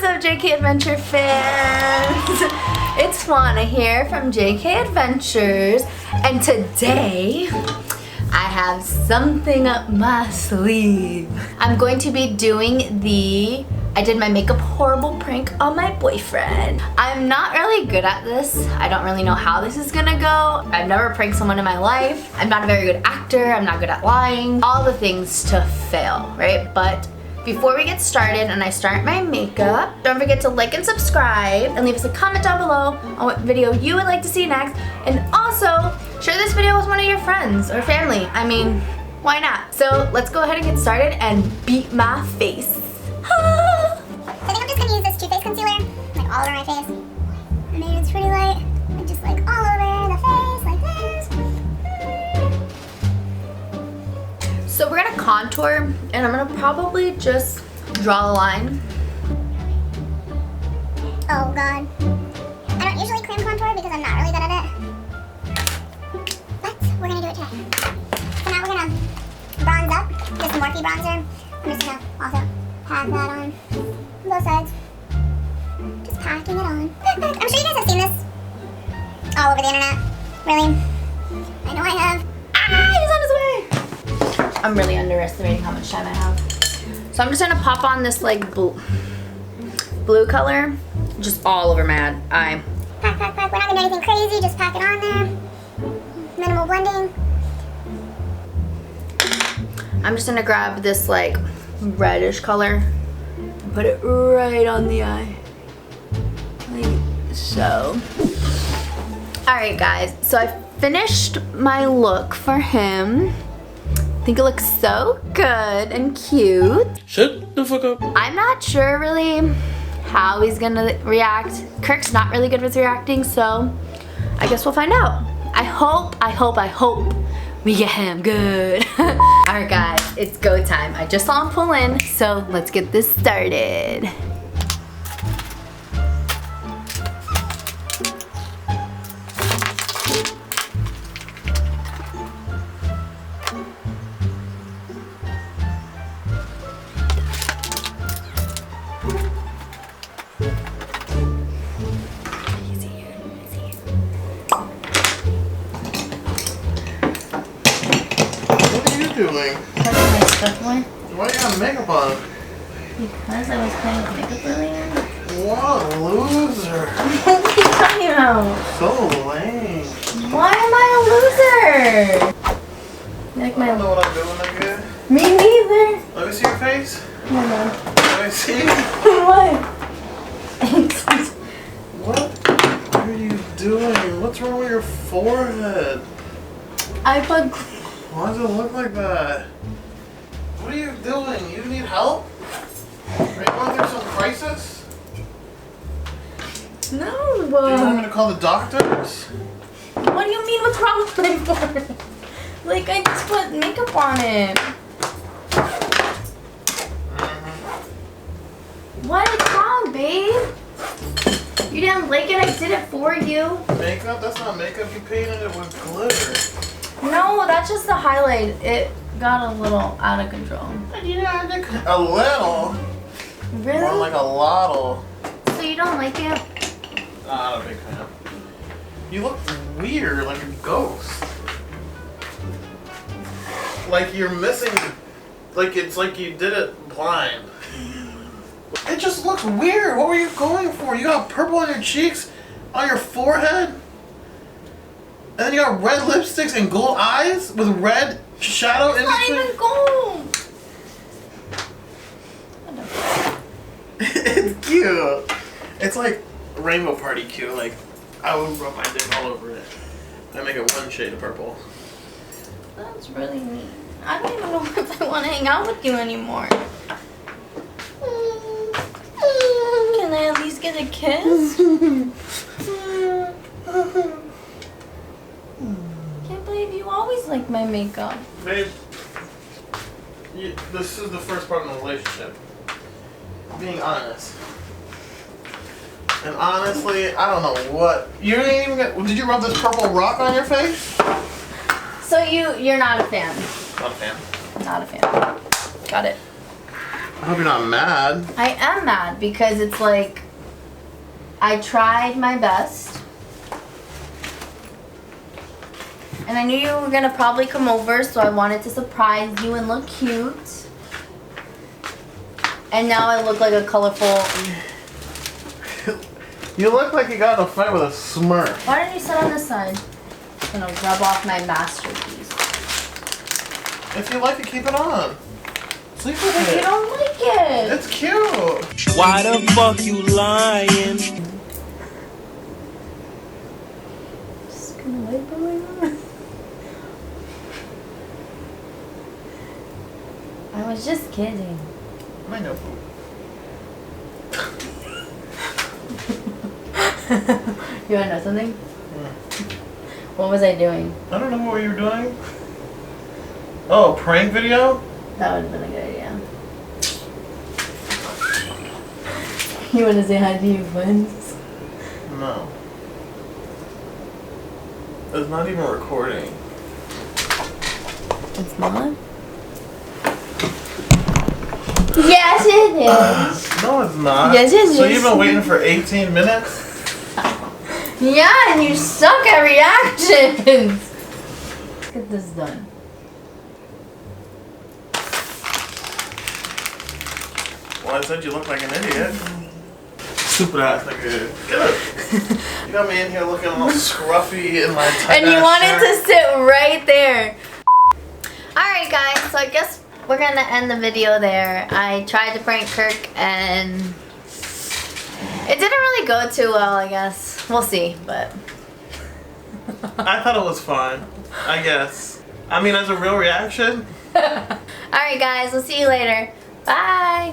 What's up, JK Adventure fans? It's JUANA here from JK Adventures, and today I have something up my sleeve. I'm going to be doing I did my makeup horrible prank on my boyfriend. I'm not really good at this. I don't really know how this is gonna go. I've never pranked someone in my life. I'm not a very good actor. I'm not good at lying. All the things to fail, right? But before we get started and I start my makeup, don't forget to like and subscribe and leave us a comment down below on what video you would like to see next. And also, share this video with one of your friends or family. I mean, why not? So let's go ahead and get started and beat my face. I think I'm just gonna use this Too Faced concealer, like all over my face. And then it's pretty light, and just like all over the face, like this. So we're gonna contour, and I'm gonna probably just draw a line. Oh god. I don't usually cream contour because I'm not really good at it. But we're gonna do it today. So now we're gonna bronze up, this Morphe bronzer. I'm just gonna also pack that on both sides. Just packing it on. I'm sure you guys have seen this all over the internet. Really. I know I have. Ah, he's on his way! I'm really underestimating how much time I have. So I'm just gonna pop on this like blue color just all over my eye. Pack, pack, pack. We're not gonna do anything crazy, just pack it on there. Minimal blending. I'm just gonna grab this like reddish color and put it right on the eye. Like so. Alright guys, so I finished my look for him. I think it looks so good and cute. Shut the fuck up. I'm not sure really how he's gonna react. Kirk's not really good with reacting, so I guess we'll find out. I hope we get him good. Alright guys, it's go time. I just saw him pull in, so let's get this started. Doing? Touching my stuff more? Why do you have makeup on? Because I was playing with makeup earlier. What a loser. What are you talking about? So lame. Why am I a loser? Like I don't know what I'm doing again. Me neither. Let me see your face. No, no. Let me see. What? What are you doing? What's wrong with your forehead? I put. Why does it look like that? What are you doing? You need help? Are you going through some crisis? No. Do you want me to call the doctors? What do you mean? What's wrong with my forehead? Like I just put makeup on it. What is wrong, babe? You didn't like it? I did it for you. Makeup? That's not makeup. You painted it with glitter. No, that's just the highlight. It got a little out of control. Yeah, a little. Really? More like a lotto. So you don't like it? Not a big fan. You look weird, like a ghost. Like you're missing, like it's like you did it blind. It just looks weird. What were you going for? You got purple on your cheeks, on your forehead, and then you got red lipsticks and gold eyes with red shadow in It's not between. even gold. It's cute. It's like rainbow party cute. Like I would rub my dick all over it. I make it one shade of purple. That's really mean. I don't even know if I want to hang out with you anymore. Can I at least get a kiss? Can't believe you always like my makeup. Babe, this is the first part of the relationship. Being honest. And honestly, I don't know what. You didn't even get. Did you rub this purple rock on your face? So you're not a fan. Not a fan. Not a fan. Got it. I hope you're not mad. I am mad because it's like I tried my best. And I knew you were gonna probably come over, so I wanted to surprise you and look cute. And now I look like a colorful... You look like you got in a fight with a Smurf. Why don't you sit on this side? I'm gonna rub off my masterpiece. If you like it, keep it on. Sleep with But you it. don't like it. It's cute. Why the fuck you lying? Just gonna wipe away. I was just kidding. I know, boo. You wanna know something? What was I doing? I don't know what you were doing. Oh, prank video? That would have been a good idea. You wanna say hi to your friends? No. It's not even recording. It's not? Yes, it is. No, it's not. Yes, it So is. you've been waiting for 18 minutes? Yeah, and you suck at reactions. Let's get this done. Well, I said you look like an idiot. Stupid ass nigga. Get up. You got me in here looking all scruffy in my tight And you ass wanted shirt. to sit right there. Alright guys, so I guess we're gonna end the video there. I tried to prank Kirk and it didn't really go too well, I guess. We'll see, but... I thought it was fun. I guess. I mean, as a real reaction. Alright guys, we'll see you later. Bye!